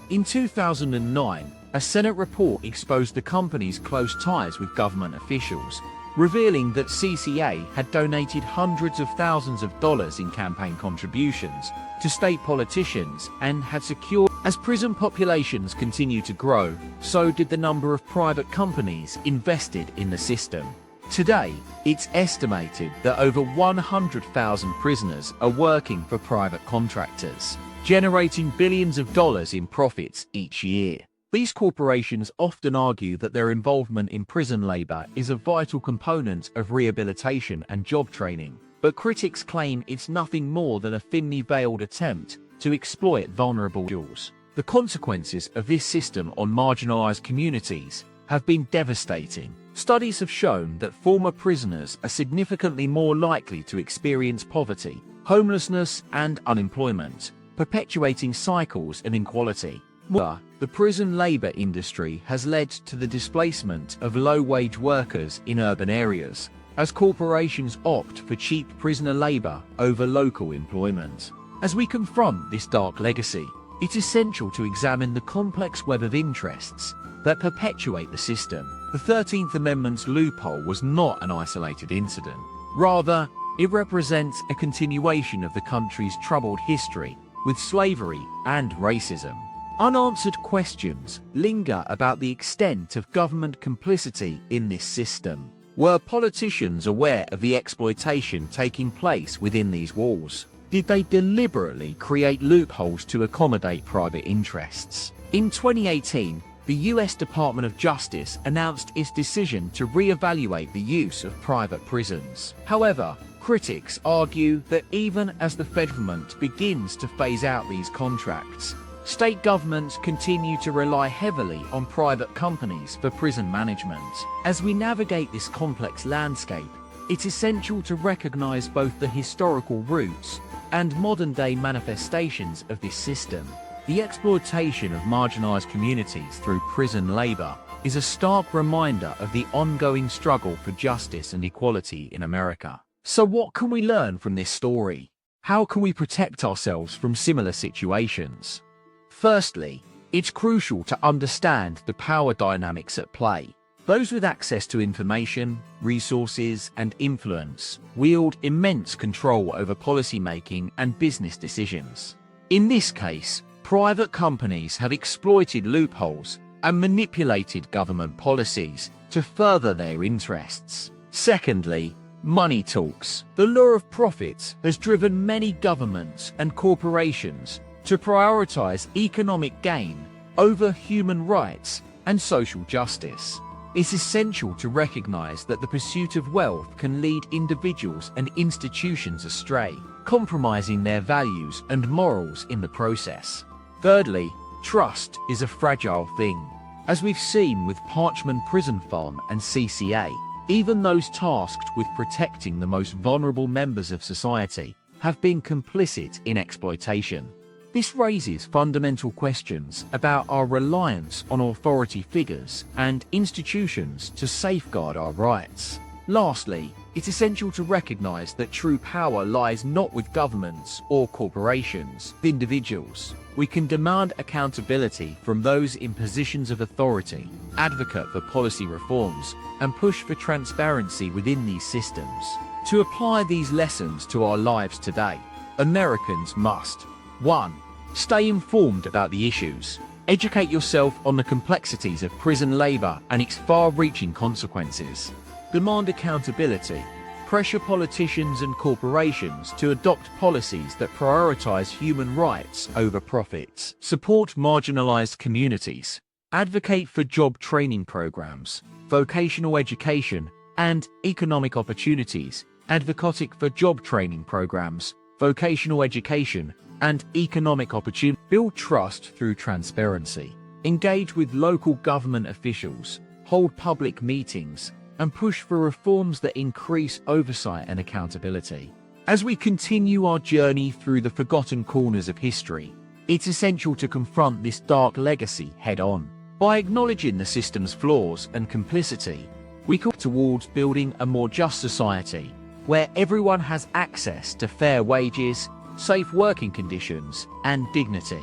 In 2009, a Senate report exposed the company's close ties with government officials, revealing that CCA had donated hundreds of thousands of dollars in campaign contributions to state politicians and had secured. As prison populations continue to grow, so did the number of private companies invested in the system. Today, it's estimated that over 100,000 prisoners are working for private contractors, generating billions of dollars in profits each year. These corporations often argue that their involvement in prison labor is a vital component of rehabilitation and job training, but critics claim it's nothing more than a thinly veiled attempt to exploit vulnerable individuals. The consequences of this system on marginalized communities have been devastating. Studies have shown that former prisoners are significantly more likely to experience poverty, homelessness, and unemployment, perpetuating cycles of inequality. Moreover, the prison labor industry has led to the displacement of low-wage workers in urban areas, as corporations opt for cheap prisoner labor over local employment. As we confront this dark legacy, it's essential to examine the complex web of interests that perpetuate the system. The 13th Amendment's loophole was not an isolated incident. Rather, it represents a continuation of the country's troubled history with slavery and racism. Unanswered questions linger about the extent of government complicity in this system. Were politicians aware of the exploitation taking place within these walls? Did they deliberately create loopholes to accommodate private interests? In 2018, the US Department of Justice announced its decision to re-evaluate the use of private prisons. However, critics argue that even as the federal government begins to phase out these contracts, state governments continue to rely heavily on private companies for prison management. As we navigate this complex landscape, it's essential to recognize both the historical roots and modern-day manifestations of this system. The exploitation of marginalized communities through prison labor is a stark reminder of the ongoing struggle for justice and equality in America. So what can we learn from this story? How can we protect ourselves from similar situations? Firstly, it's crucial to understand the power dynamics at play. Those with access to information, resources, and influence wield immense control over policymaking and business decisions. In this case, private companies have exploited loopholes and manipulated government policies to further their interests. Secondly, money talks. The lure of profit has driven many governments and corporations to prioritize economic gain over human rights and social justice. It's essential to recognize that the pursuit of wealth can lead individuals and institutions astray, compromising their values and morals in the process. Thirdly, trust is a fragile thing. As we've seen with Parchman Prison Farm and CCA, even those tasked with protecting the most vulnerable members of society have been complicit in exploitation. This raises fundamental questions about our reliance on authority figures and institutions to safeguard our rights. Lastly, it's essential to recognize that true power lies not with governments or corporations, but individuals. We can demand accountability from those in positions of authority, advocate for policy reforms, and push for transparency within these systems. To apply these lessons to our lives today, Americans must 1. Stay informed about the issues. Educate yourself on the complexities of prison labor and its far-reaching consequences. Demand accountability. Pressure politicians and corporations to adopt policies that prioritize human rights over profits. Support marginalized communities. Advocate for job training programs, vocational education, and economic opportunities. Advocate for job training programs, vocational education, and economic opportunity. Build trust through transparency. Engage with local government officials. Hold public meetings and push for reforms that increase oversight and accountability. As we continue our journey through the forgotten corners of history, it's essential to confront this dark legacy head-on. By acknowledging the system's flaws and complicity, we can work towards building a more just society, where everyone has access to fair wages, safe working conditions, and dignity.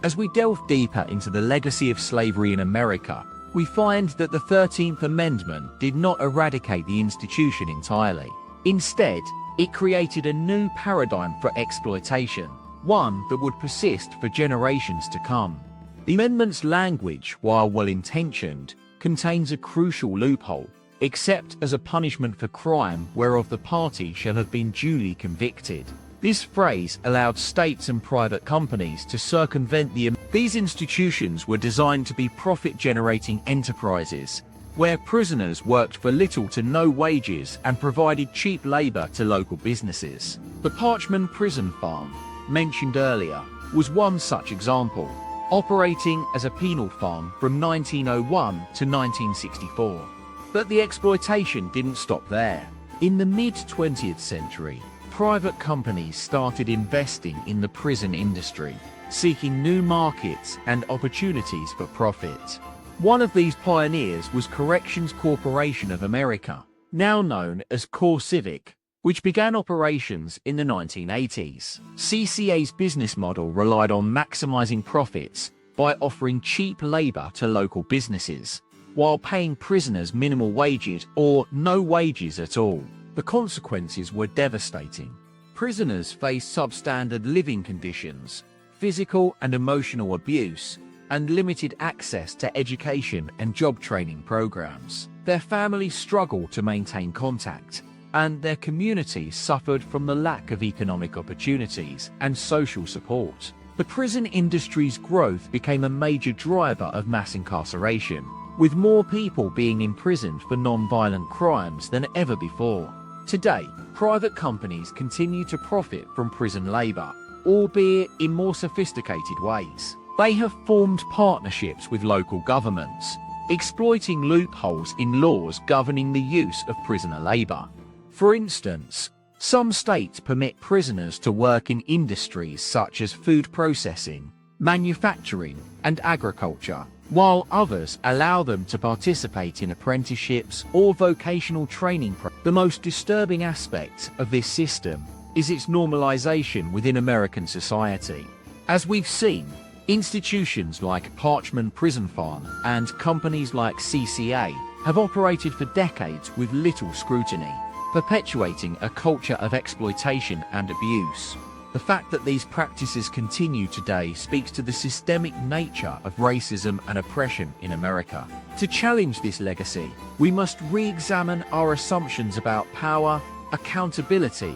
As we delve deeper into the legacy of slavery in America, we find that the 13th Amendment did not eradicate the institution entirely. Instead, it created a new paradigm for exploitation, one that would persist for generations to come. The amendment's language, while well-intentioned, contains a crucial loophole: except as a punishment for crime whereof the party shall have been duly convicted. This phrase allowed states and private companies to circumvent the. These institutions were designed to be profit-generating enterprises, where prisoners worked for little to no wages and provided cheap labor to local businesses. The Parchman Prison Farm, mentioned earlier, was one such example, operating as a penal farm from 1901 to 1964. But the exploitation didn't stop there. In the mid-20th century, private companies started investing in the prison industry, seeking new markets and opportunities for profit. One of these pioneers was Corrections Corporation of America, now known as CoreCivic, which began operations in the 1980s. CCA's business model relied on maximizing profits by offering cheap labor to local businesses, while paying prisoners minimal wages or no wages at all. The consequences were devastating. Prisoners faced substandard living conditions, physical and emotional abuse, and limited access to education and job training programs. Their families struggled to maintain contact, and their communities suffered from the lack of economic opportunities and social support. The prison industry's growth became a major driver of mass incarceration, with more people being imprisoned for non-violent crimes than ever before. Today, private companies continue to profit from prison labor, albeit in more sophisticated ways. They have formed partnerships with local governments, exploiting loopholes in laws governing the use of prisoner labor. For instance, some states permit prisoners to work in industries such as food processing, manufacturing, and agriculture, while others allow them to participate in apprenticeships or vocational training. The most disturbing aspect of this system is its normalization within American society. As we've seen, institutions like Parchman Prison Farm and companies like CCA have operated for decades with little scrutiny, perpetuating a culture of exploitation and abuse. The fact that these practices continue today speaks to the systemic nature of racism and oppression in America. To challenge this legacy, we must re-examine our assumptions about power, accountability,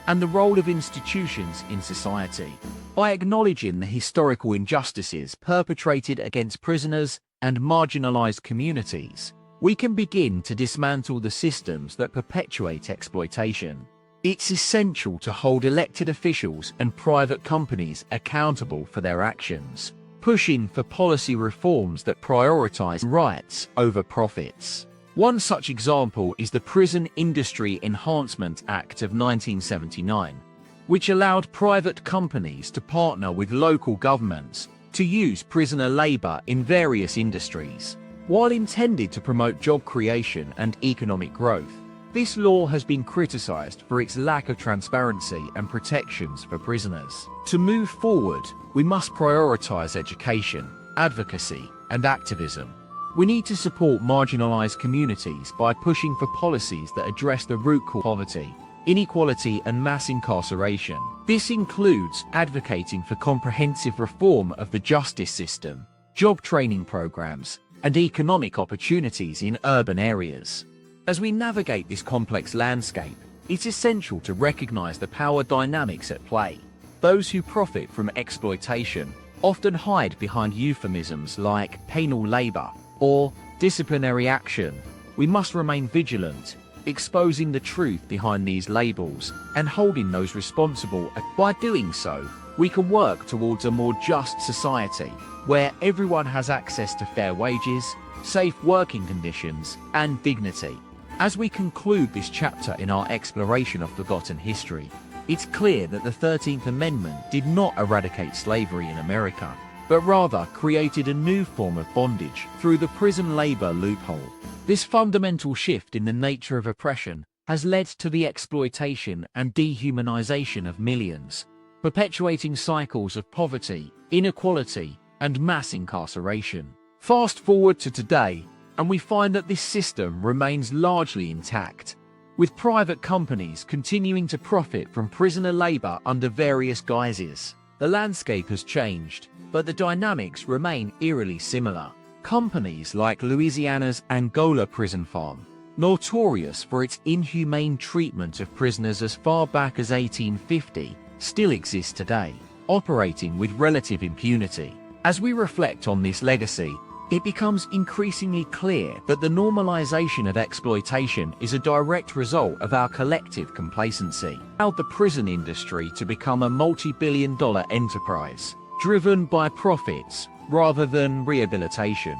and the role of institutions in society. By acknowledging the historical injustices perpetrated against prisoners and marginalized communities, we can begin to dismantle the systems that perpetuate exploitation. It's essential to hold elected officials and private companies accountable for their actions, pushing for policy reforms that prioritize rights over profits. One such example is the Prison Industry Enhancement Act of 1979, which allowed private companies to partner with local governments to use prisoner labor in various industries. While intended to promote job creation and economic growth, This law has been criticized for its lack of transparency and protections for prisoners. To move forward, we must prioritize education, advocacy, and activism. We need to support marginalized communities by pushing for policies that address the root cause of poverty, inequality, and mass incarceration. This includes advocating for comprehensive reform of the justice system, job training programs, and economic opportunities in urban areas. As we navigate this complex landscape, it's essential to recognize the power dynamics at play. Those who profit from exploitation often hide behind euphemisms like penal labor or disciplinary action. We must remain vigilant, exposing the truth behind these labels and holding those responsible. By doing so, we can work towards a more just society where everyone has access to fair wages, safe working conditions, and dignity. As we conclude this chapter in our exploration of forgotten history, it's clear that the 13th Amendment did not eradicate slavery in America, but rather created a new form of bondage through the prison labor loophole. This fundamental shift in the nature of oppression has led to the exploitation and dehumanization of millions, perpetuating cycles of poverty, inequality, and mass incarceration. Fast forward to today, and we find that this system remains largely intact, with private companies continuing to profit from prisoner labor under various guises. The landscape has changed, but the dynamics remain eerily similar. Companies like Louisiana's Angola prison farm, notorious for its inhumane treatment of prisoners as far back as 1850, still exist today, operating with relative impunity. As we reflect on this legacy, it becomes increasingly clear that the normalization of exploitation is a direct result of our collective complacency. Allowed the prison industry to become a multi-billion-dollar enterprise, driven by profits rather than rehabilitation.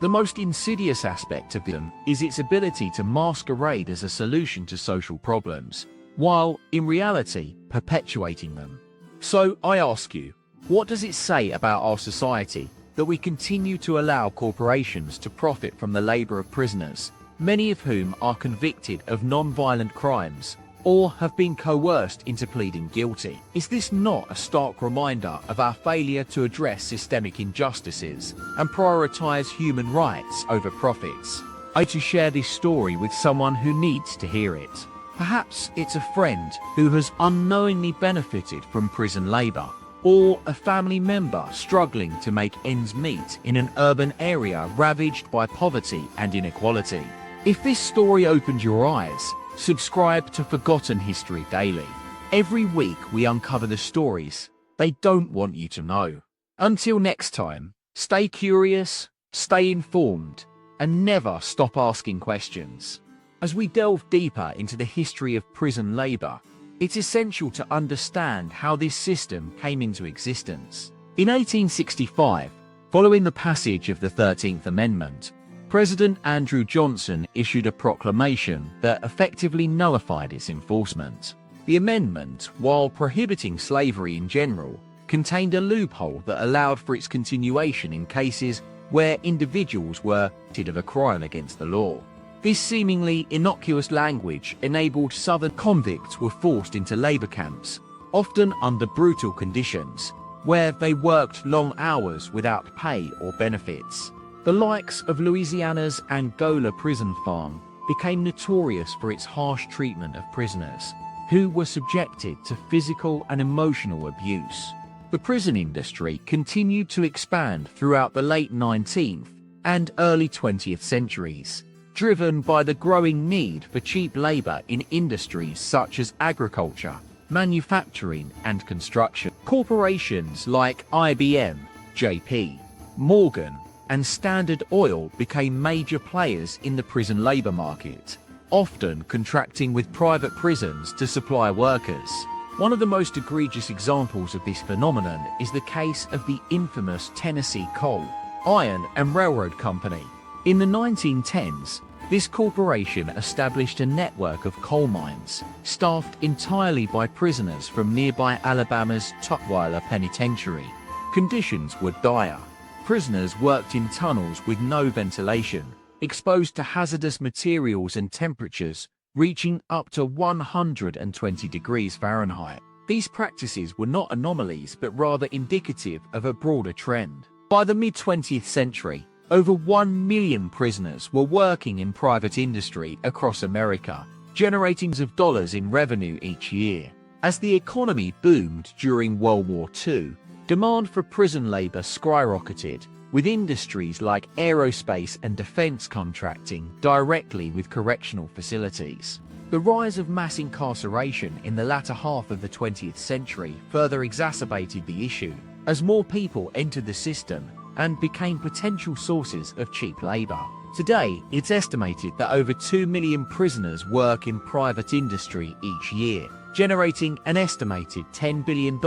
The most insidious aspect of them is its ability to masquerade as a solution to social problems, while, in reality, perpetuating them. So, I ask you, what does it say about our society that we continue to allow corporations to profit from the labor of prisoners, many of whom are convicted of non-violent crimes or have been coerced into pleading guilty? Is this not a stark reminder of our failure to address systemic injustices and prioritize human rights over profits? I to share this story with someone who needs to hear it. Perhaps it's a friend who has unknowingly benefited from prison labor, or a family member struggling to make ends meet in an urban area ravaged by poverty and inequality. If this story opened your eyes, subscribe to Forgotten History Daily. Every week we uncover the stories they don't want you to know. Until next time, stay curious, stay informed, and never stop asking questions. As we delve deeper into the history of prison labor, it's essential to understand how this system came into existence. In 1865, following the passage of the 13th Amendment, President Andrew Johnson issued a proclamation that effectively nullified its enforcement. The amendment, while prohibiting slavery in general, contained a loophole that allowed for its continuation in cases where individuals were convicted of a crime against the law. This seemingly innocuous language enabled Southern convicts were forced into labor camps, often under brutal conditions, where they worked long hours without pay or benefits. The likes of Louisiana's Angola prison farm became notorious for its harsh treatment of prisoners, who were subjected to physical and emotional abuse. The prison industry continued to expand throughout the late 19th and early 20th centuries, driven by the growing need for cheap labor in industries such as agriculture, manufacturing, and construction. Corporations like IBM, JP Morgan, and Standard Oil became major players in the prison labor market, often contracting with private prisons to supply workers. One of the most egregious examples of this phenomenon is the case of the infamous Tennessee Coal, Iron and Railroad Company. In the 1910s, this corporation established a network of coal mines, staffed entirely by prisoners from nearby Alabama's Tutwiler Penitentiary. Conditions were dire. Prisoners worked in tunnels with no ventilation, exposed to hazardous materials and temperatures reaching up to 120 degrees Fahrenheit. These practices were not anomalies but rather indicative of a broader trend. By the mid-20th century, over 1 million prisoners were working in private industry across America, generating millions of dollars in revenue each year. As the economy boomed during World War II, demand for prison labor skyrocketed, with industries like aerospace and defense contracting directly with correctional facilities. The rise of mass incarceration in the latter half of the 20th century further exacerbated the issue, as more people entered the system and became potential sources of cheap labor. Today, it's estimated that over 2 million prisoners work in private industry each year, generating an estimated $10 billion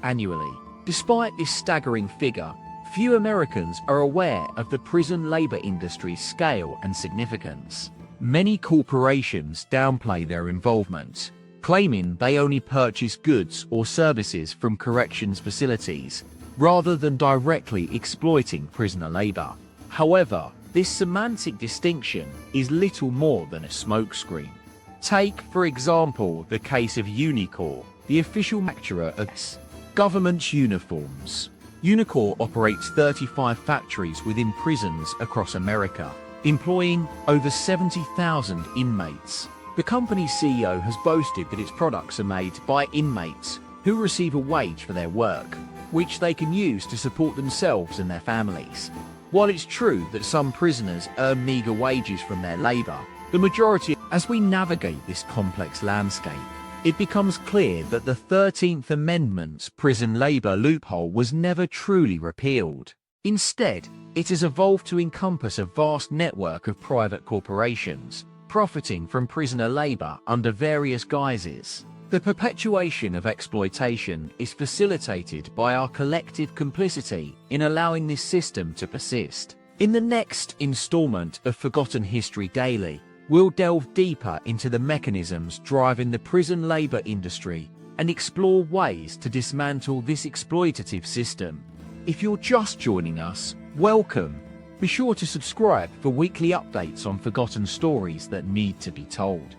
annually. Despite this staggering figure, few Americans are aware of the prison labor industry's scale and significance. Many corporations downplay their involvement, claiming they only purchase goods or services from corrections facilities, rather than directly exploiting prisoner labor. However, this semantic distinction is little more than a smokescreen. Take, for example, the case of Unicor, the official manufacturer of government uniforms. Unicor operates 35 factories within prisons across America, employing over 70,000 inmates. The company's CEO has boasted that its products are made by inmates who receive a wage for their work, which they can use to support themselves and their families. While it's true that some prisoners earn meager wages from their labor, the majority. As we navigate this complex landscape, it becomes clear that the 13th Amendment's prison labor loophole was never truly repealed. Instead, it has evolved to encompass a vast network of private corporations, profiting from prisoner labor under various guises. The perpetuation of exploitation is facilitated by our collective complicity in allowing this system to persist. In the next installment of Forgotten History Daily, we'll delve deeper into the mechanisms driving the prison labor industry and explore ways to dismantle this exploitative system. If you're just joining us, welcome. Be sure to subscribe for weekly updates on forgotten stories that need to be told.